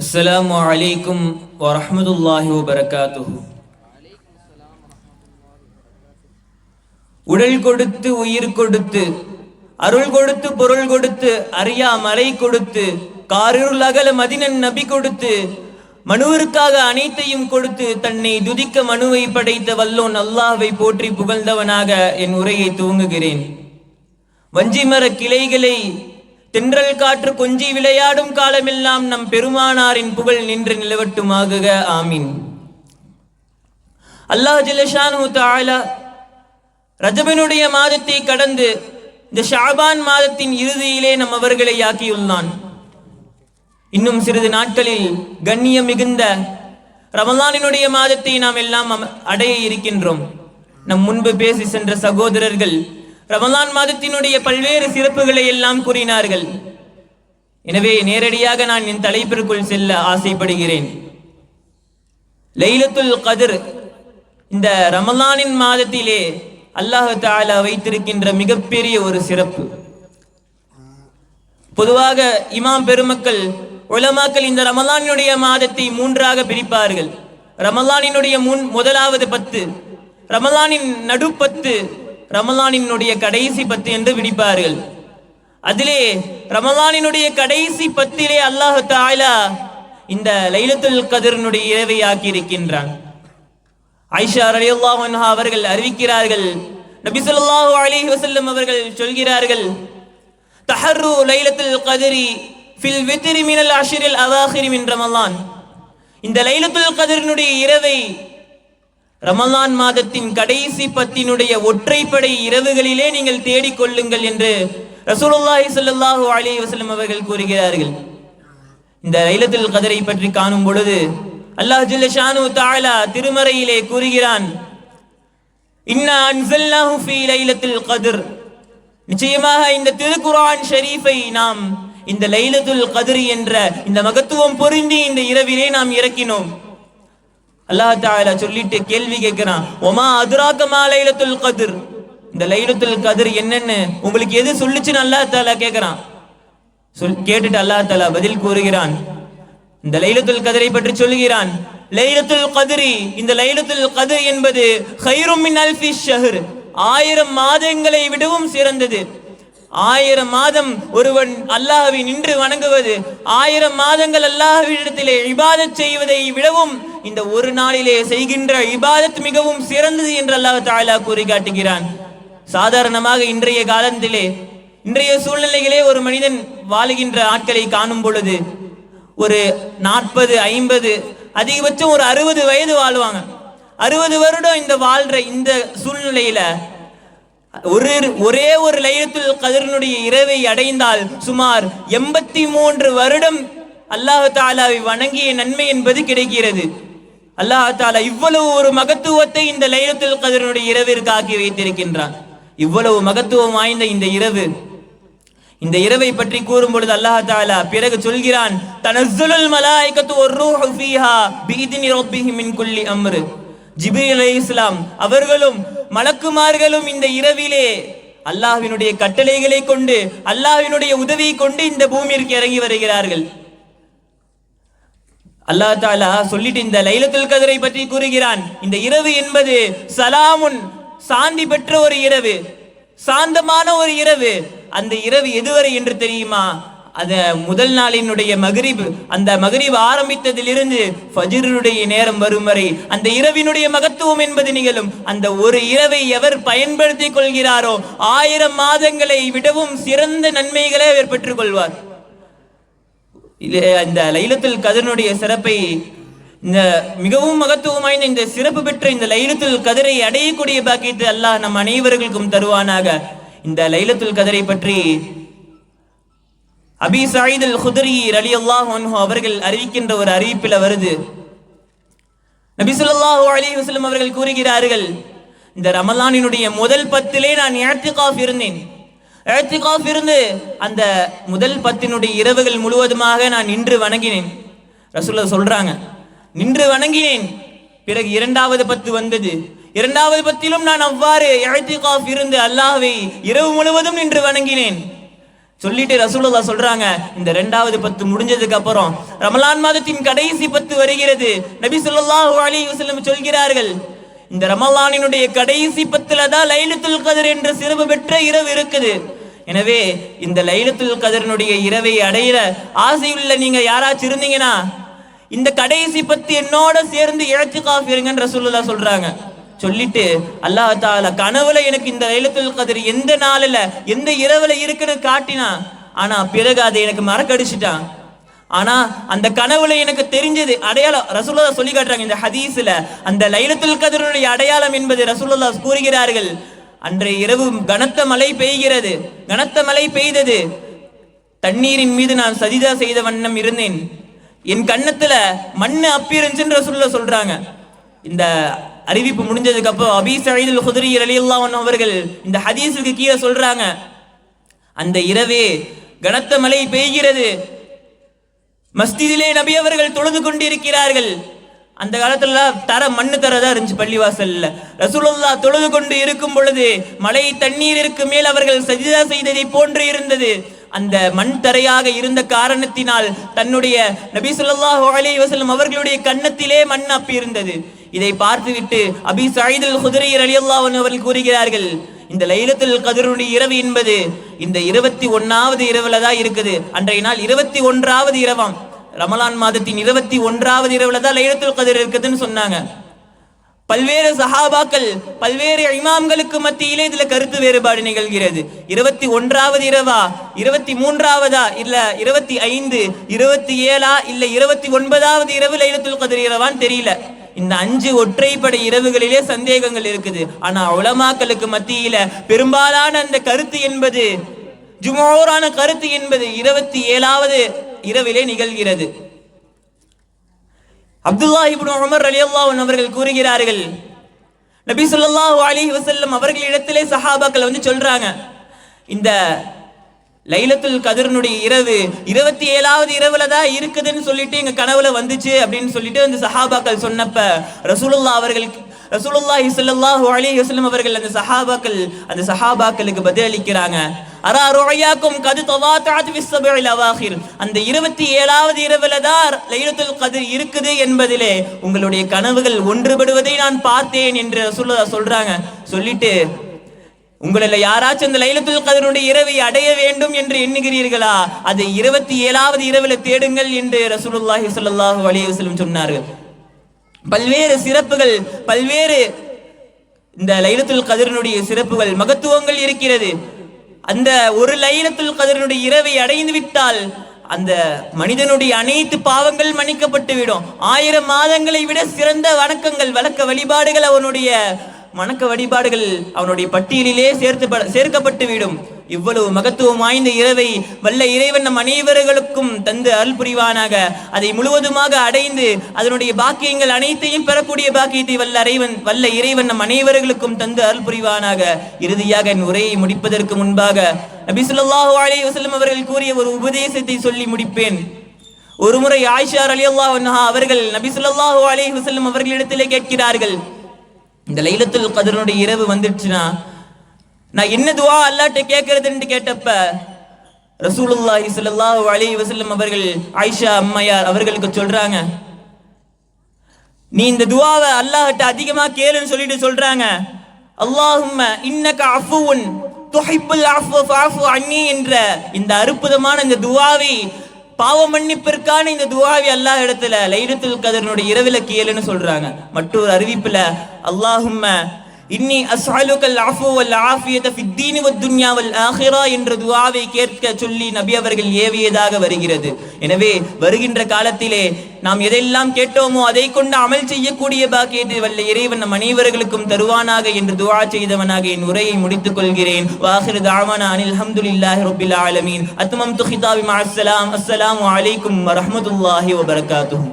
அஸ்ஸலாமு அலைக்கும் வரஹ்மத்துல்லாஹி வபரகாத்துஹு. உடல் கொடுத்து உயிர் கொடுத்து அருள் கொடுத்து பொருள் கொடுத்து அறியா மலை கொடுத்து காரிருள் அகல மதினன் நபி கொடுத்து மனுவிற்காக அனைத்தையும் கொடுத்து தன்னை துதிக்க மனுவை படைத்த வல்லோன் அல்லாஹ்வை போற்றி புகழ்ந்தவனாக என் உரையை துவங்குகிறேன். வஞ்சிமர கிளைகளை தென்றல் காற்று கொஞ்சி விளையாடும் காலமெல்லாம் நம் பெருமானாரின் புகழ் நின்று நிலவட்டுமாகுக. ஆமீன். அல்லாஹ் ஜல்லஷானு தஆலா ரஜபினுடைய மாதத்தை கடந்து இந்த ஷாபான் மாதத்தின் இறுதியிலே நம் அவர்களை ஆக்கியுள்ளான். இன்னும் சிறிது நாட்களில் கண்ணியம் மிகுந்த ரமலானினுடைய மாதத்தை நாம் எல்லாம் அடைய இருக்கின்றோம். நம் முன்பு பேசி சென்ற சகோதரர்கள் ரமலான் மாதத்தினுடைய பல்வேறு சிறப்புகளை எல்லாம் கூறினார்கள். எனவே நேரடியாக நான் என் தலைப்பிற்குள் செல்ல ஆசைப்படுகிறேன். லைலத்துல் கத்ர் இந்த ரமலானின் மாதத்திலே அல்லாஹ் தஆலா வைத்திருக்கின்ற மிகப்பெரிய ஒரு சிறப்பு. பொதுவாக இமாம் பெருமக்கள் உலமாக்கள் இந்த ரமலானினுடைய மாதத்தை மூன்றாக பிரிப்பார்கள். ரமலானினுடைய முதலாவது 10, ரமலானின் நடு 10, ரமலானினுடைய கடைசி 10 என்று பிடிப்பார்கள். அதிலே ரமலானினுடைய கடைசி 10 அல்லாஹ் தஆலா இந்த லைலத்துல் கத்ரினுடைய இரவை ஆக்கி இருக்கின்றான். ஆயிஷா ரலியல்லாஹு அன்ஹா அவர்கள் அறிவிக்கிறார்கள், நபி ஸல்லல்லாஹு அலைஹி வஸல்லம் அவர்கள் சொல்கிறார்கள், தஹர்ரு லைலத்துல் கத்ரி ஃபில் வித்ரி மினல் அஷ்ரில் அவாகிர் மின் ரமலான். இந்த லைலத்துல் கத்ரினுடைய இரவை ரமலான் மாதத்தின் கடைசி 10 ஒற்றைப்படை இரவுகளிலே நீங்கள் தேடிக்கொள்ளுங்கள் என்று ரசூலுல்லாஹி ஸல்லல்லாஹு அலைஹி வஸல்லம் அவர்கள் கூறுகிறார்கள். இந்த லைலத்துல் கத்ரை பற்றி காணும் பொழுது அல்லாஹ் ஜல்ல ஷானு தஆலா திருமறையிலே கூறுகிறான், இன்னா அன்ஸல்னாஹு ஃபீ லைலத்துல் கத்ர். நிச்சயமாக இந்த திருக்குர்ஆன் ஷரீஃபை நாம் இந்த லைலத்துல் கத்ர் என்ற இந்த மகத்துவம் பொருந்தி இந்த இரவிலே நாம் இறக்கினோம். அல்லாஹ் தஆலா சொல்லிட்டு கேள்வி கேட்கிறான், ஒமா அதுராக மா லைலத்துல் கத்ர். இந்த லைலத்துல் கத்ர் என்னன்னு உங்களுக்கு எது சொல்லுச்சுன்னு அல்லாஹ் தஆலா கேட்கிறான். கேட்டுட்டு அல்லாஹ் தஆலா பதில் கூறுகிறான், இந்த லைலத்துல் கத்ரை பற்றி சொல்கிறான், லைலத்துல் கத்ரி, இந்த லைலத்துல் கத்ர் என்பது கைரும் மின் அல்ஃபி ஷஹர், 1000 மாதங்களை விடவும் சிறந்தது. 1000 மாதம் ஒருவன் அல்லாஹ்வை நின்று வணங்குவது, 1000 மாதங்கள் அல்லாஹ்விடத்திலே இபாதத் செய்வதை விடவும் இந்த ஒரு நாளிலே செய்கின்ற இபாதத் மிகவும் சிறந்தது என்று அல்லாஹ் தஆலா கூறி காட்டுகிறான். சாதாரணமாக இன்றைய காலத்திலே இன்றைய சூழ்நிலைகளே ஒரு மனிதன் வாழுகின்ற ஆட்களை காணும் பொழுது ஒரு 40, 50, அதிகபட்சம் ஒரு 60 வயது வாழ்வாங்க. 60 வருடம் இந்த வாழ்ற இந்த சூழ்நிலையில ஒரே ஒரு லைலத்துல் கத்ரினுடைய இரவை அடைந்தால் சுமார் 83 வருடம் அல்லாஹ் தஆலாவை வணங்கிய நன்மை என்பது கிடைக்கிறது. அல்லாஹ் தஆலா இவ்வளவு ஒரு மகத்துவத்தை இந்த லைலத்துல் கத்ரினுடைய இரவிற்கு ஆக்கி வைத்திருக்கின்றான். இவ்வளவு மகத்துவம் வாய்ந்த இந்த இரவை பற்றி கூறும் பொழுது அல்லாஹ் தஆலா பிறகு சொல்கிறான், தனஸ்ஸலுல் மலாயிகத்து வர்ரூஹு ஃபீஹா பிஇذن ரப்பிஹிம் மின் குல்லி அம்ர். ஜிப்ரீல் அலைஹிஸ்ஸலாம் அவர்களும் மலக்குமார்களும் இந்த இரவிலே அல்லாஹ்வினுடைய கட்டளைகளை கொண்டு அல்லாஹ்வினுடைய உதவியை கொண்டு இந்த பூமியிற்கு இறங்கி வருகிறார்கள். அல்லாஹ் தஆலா சொல்லிட்டு இந்த லைலத்துல் கத்ரை பற்றி கூறுகிறான், இந்த இரவு என்பது சலாமுன், சாந்தி பெற்ற ஒரு இரவு, சாந்தமான ஒரு இரவு. அந்த இரவு எதுவரை என்று தெரியுமா? அத முதல் நாளினுடைய மக்ரிப், அந்த மக்ரிப் ஆரம்பித்ததிலிருந்து ஃபஜ்ருடைய நேரம் வரும் வரை அந்த இரவினுடைய மகத்துவம் என்பது நிகழும். அந்த ஒரு இரவை எவர் பயன்படுத்திக் கொள்கிறாரோ 1000 மாதங்களை விடவும் சிறந்த நன்மைகளை அவர் பெற்றுக் கொள்வார். இந்த லைலத்துல் கத்ரினுடைய சிறப்பை, இந்த மிகவும் மகத்துவம் வாய்ந்த இந்த சிறப்பு பெற்ற இந்த லைலத்துல் கத்ரை அடையக்கூடிய பாக்கியத்தை அல்லாஹ் நம் அனைவர்களுக்கும் தருவானாக. இந்த லைலத்துல் கத்ரை பற்றி அபி சயீத் அல் குத்ரி ரலியல்லாஹு அன்ஹு அவர்கள் அறிவிக்கின்ற ஒரு அறிவிப்பில் வருது, நபி ஸல்லல்லாஹு அலைஹி வஸல்லம் அவர்கள் கூறுகிறார்கள், இந்த ரமலானினுடைய முதல் 10 நான் இஅ்திகாஃப் இருந்தேன். இஅ்திகாஃப் இருந்து அந்த முதல் 10 இரவுகள் முழுவதுமாக நான் நின்று வணங்கினேன். ரசூலுல்லாஹ் சொல்றாங்க, நின்று வணங்கினேன். பிறகு 2வது 10 வந்தது. 2வது 10 நான் அவ்வாறு இஅ்திகாஃப் இருந்து அல்லாஹ்வை இரவு முழுவதும் நின்று வணங்கினேன். சொல்லிட்டு ரசூலுல்லாஹ் சொல்றாங்க, இந்த 2வது 10 முடிஞ்சதுக்கு அப்புறம் ரமலான் மாதத்தின் கடைசி 10 வருகிறது. நபி ஸல்லல்லாஹு அலைஹி வஸல்லம் சொல்கிறார்கள், இந்த ரமலானினுடைய கடைசி 10ல தான் லைலத்துல் கத்ர் என்ற சிறப்பு பெற்ற இரவு இருக்குது. எனவே இந்த லைலத்துல் கத்ரினுடைய இரவை அடையிற ஆசையுள்ள நீங்க யாராச்சும் இருந்தீங்கன்னா இந்த கடைசி 10 என்னோட சேர்ந்து இஅ்திகாஃப் இருங்கன்னு ரசூலுல்லாஹ் சொல்றாங்க. சொல்லிட்டு அல்லாஹ் தஆலா கனவுல எனக்கு இந்த லைலத்துல் கத்ர் எந்த நாளில் எந்த இரவுல இருக்குன்னு காட்டினா, ஆனா பிறகு அதை எனக்கு மறக்கடிச்சிட்டான். ஆனா அந்த கனவுல எனக்கு தெரிஞ்சது அடையாளம் ரசூலுல்லாஹ் சொல்லி காட்டுறாங்க. இந்த ஹதீஸ்ல அந்த லைலத்துல் கத்ருடைய அடையாளம் என்பது ரசூலுல்லாஹ் கூறுகிறார்கள், அன்றைய இரவு கனத்த மழை பெய்கிறது, கனத்த மழை பெய்தது, தண்ணீரின் மீது நான் சஜிதா செய்த வண்ணம் இருந்தேன், என் கண்ணத்துல மண்ணு அப்பிருந்துச்சுன்னு ரசூலுல்லாஹ் சொல்றாங்க. இந்த அறிவிப்பு முடிஞ்சதுக்கு அப்புறம் அபீ ஸஈத் அல் குத்ரி ரலியல்லாஹு அன்ஹு அவர்கள் இந்த ஹதீஸுக்கு கீழே சொல்றாங்க, அந்த இரவே கனத்த மழை பெய்கிறது, மஸ்ஜிதிலே நபி அவர்கள் தொழுது கொண்டிருக்கிறார்கள். அந்த காலத்துல மண்ணு தரதா இருந்துச்சு பள்ளிவாசல்ல. ரசூலுல்லாஹ் தொழுது கொண்டு இருக்கும் பொழுது மழை தண்ணீருக்கு மேல் அவர்கள் சஜிதா செய்ததை போன்று இருந்தது. அந்த மண் தரையாக இருந்த காரணத்தினால் தன்னுடைய நபி ஸல்லல்லாஹு அலைஹி வஸல்லம் அவர்களுடைய கன்னத்திலே மண் அப்பி இருந்தது. இதை பார்த்துவிட்டு அபீ ஸஈத் அல் குத்ரி ரலியல்லாஹு அன்ஹு அவர்கள் கூறுகிறார்கள், இந்த லைலத்துல் கத்ருடைய இரவு என்பது இந்த 21வது இரவுல தான் இருக்குது. அன்றைய நாள் 21வது இரவாம். ரமலான் மாதத்தின் 21வது இரவுல தான் லைலத்துல் கத்ர் இருக்குதுன்னு சொன்னாங்க. பல்வேறு சஹாபாக்கள் பல்வேறு இமாம்களுக்கு மத்தியிலே இதுல கருத்து வேறுபாடு நிகழ்கிறது. 21வது இரவா, 23வதா, இல்ல 25, 27 இல்ல 29வது இரவு லைலத்துல் கத்ர் இரவான்னு தெரியல. இந்த 5 ஒற்றைப்படை இரவுகளிலே சந்தேகங்கள் இருக்குது. ஆனா உலமாக்களுக்கு மத்தியில பெரும்பாலான அந்த கருத்து என்பது, ஜும்ஹூரான கருத்து என்பது 27வது இரவிலே நிகழ்கிறது. அப்துல்லாஹ் இப்னு உமர் ரலியல்லாஹு அன்ஹு அவர்கள் கூறுகிறார்கள், நபி ஸல்லல்லாஹு அலைஹி வஸல்லம் அவர்களிடத்திலே சஹாபாக்கள் வந்து சொல்றாங்க, இந்த லைலத்துல் கத்ருடைய இரவு 27வது இரவுல தான் இருக்குதுன்னு சொல்லிட்டு எங்க கனவுல வந்துச்சு அப்படின்னு சொல்லிட்டு அந்த சஹாபாக்கள் சொன்னப்ப ரசூலுல்லாஹி ஸல்லல்லாஹு அலைஹி வஸல்லம் அவர்கள் அந்த சஹாபாக்களுக்கு பதில் அளிக்கிறாங்க, அரா ருஅயாக்கும் கத் தவாதஅத் ஃபிஸ் ஸபஇல் அவாகிர், அந்த 27வது இரவுல தான் லைலத்துல் கத்ர் இருக்குது என்பதிலே உங்களுடைய கனவுகள் ஒன்றுபடுவதை நான் பார்த்தேன் என்று ரசூலுல்லாஹ் சொல்றாங்க. சொல்லிட்டு, உங்களில் யாராச்சும் அந்த லைலத்துல் கத்ருடைய இரவை அடைய வேண்டும் என்று எண்ணுகிறீர்களா, அதை 27வது இரவுல தேடுங்கள் என்று ரசூலுல்லாஹி ஸல்லல்லாஹு அலைஹி வஸல்லம் சொன்னார்கள். பல்வேறு சிறப்புகள், பல்வேறு இந்த லைலத்துல் கத்ருடைய சிறப்புகள், மகத்துவங்கள் இருக்கிறது. அந்த ஒரு லைலத்துல் கத்ருடைய இரவை அடைந்து விட்டால் அந்த மனிதனுடைய அனைத்து பாவங்கள் மன்னிக்கப்பட்டு விடும். 1000 மாதங்களை விட சிறந்த வணக்கங்கள், வழக்க வழிபாடுகள், அவனுடைய வணக்க வழிபாடுகள் அவனுடைய பட்டியலிலே சேர்க்கப்பட்டு விடும். இவ்வளவு மகத்துவம் வாய்ந்த இரவை வல்ல இறைவன் நம் அனைவர்களுக்கும் தந்து அருள் புரிவானாக. அதை முழுவதுமாக அடைந்து அதனுடைய பாக்கியங்கள் அனைத்தையும் பெறக்கூடிய பாக்கியத்தை வல்ல இறைவன் நம் அனைவர்களுக்கும் தந்து அருள் புரிவானாக. இறுதியாக என் உரையை முடிப்பதற்கு முன்பாக நபி ஸல்லல்லாஹு அலைஹி வஸல்லம் அவர்கள் கூறிய ஒரு உபதேசத்தை சொல்லி முடிப்பேன். ஒருமுறை ஆயிஷா ரலியல்லாஹு அன்ஹா அவர்கள் நபி ஸல்லல்லாஹு அலைஹி வஸல்லம் அவர்களிடத்திலே கேட்கிறார்கள், இந்த லைலத்துல் கத்ருடைய இரவு வந்துடுச்சுன்னா நான் என்ன துஆ அல்லாஹ்ட்ட கேட்கிறதுன்னு கேட்டப்ப ரசூலுல்லாஹி ஸல்லல்லாஹு அலைஹி வஸல்லம் அவர்கள் ஆயிஷா அம்மையார் அவர்களுக்கு சொல்றாங்க, நீ இந்த துஆவை அல்லாஹ்ட்ட அதிகமா கேளுன்னு சொல்லிட்டு சொல்றாங்க, அல்லாஹும்ம இன்னக அஃபுவுன் துஹிப்புல் அஃவ ஃபஅஃபு அன்னி என்ற இந்த அற்புதமான இந்த துஆவை, பாவ மன்னிப்பிற்கான இந்த துஆவை அல்லாஹ் இடத்துல லைலத்துல் கத்ருடைய இரவில கேளுன்னு சொல்றாங்க. மற்றொரு அறிவிப்புல அல்லாஹும்ம இன்னி அஸ்அலுக்கல் அஃவ வல் ஆஃபியத ஃபித் தீனி வத் துன்யா வல் ஆখিরা என்ற துஆவை கேட்க சொல்லி நபி அவர்கள் ஏவியதாக வருகிறது. எனவே வருகின்ற காலத்திலே நாம் எதெல்லாம் கேட்டோமோ அதை கொண்டு அமல் செய்யக்கூடிய பாக்கியத்தை வல்ல இறைவன் நம் அனைவர்களுக்கும் தருவானாக என்று துஆ செய்தவனாக என் உரையை முடித்துக் கொள்கிறேன். வாஹிரு தஅவானா அனில் ஹம்துலில்லாஹி ரப்பில் ஆலமீன். அத்மம்து கிதாபி மஅஸ்ஸலாம். அஸ்ஸலாமு அலைக்கும் வரஹ்மத்துல்லாஹி வபரகாத்துஹு.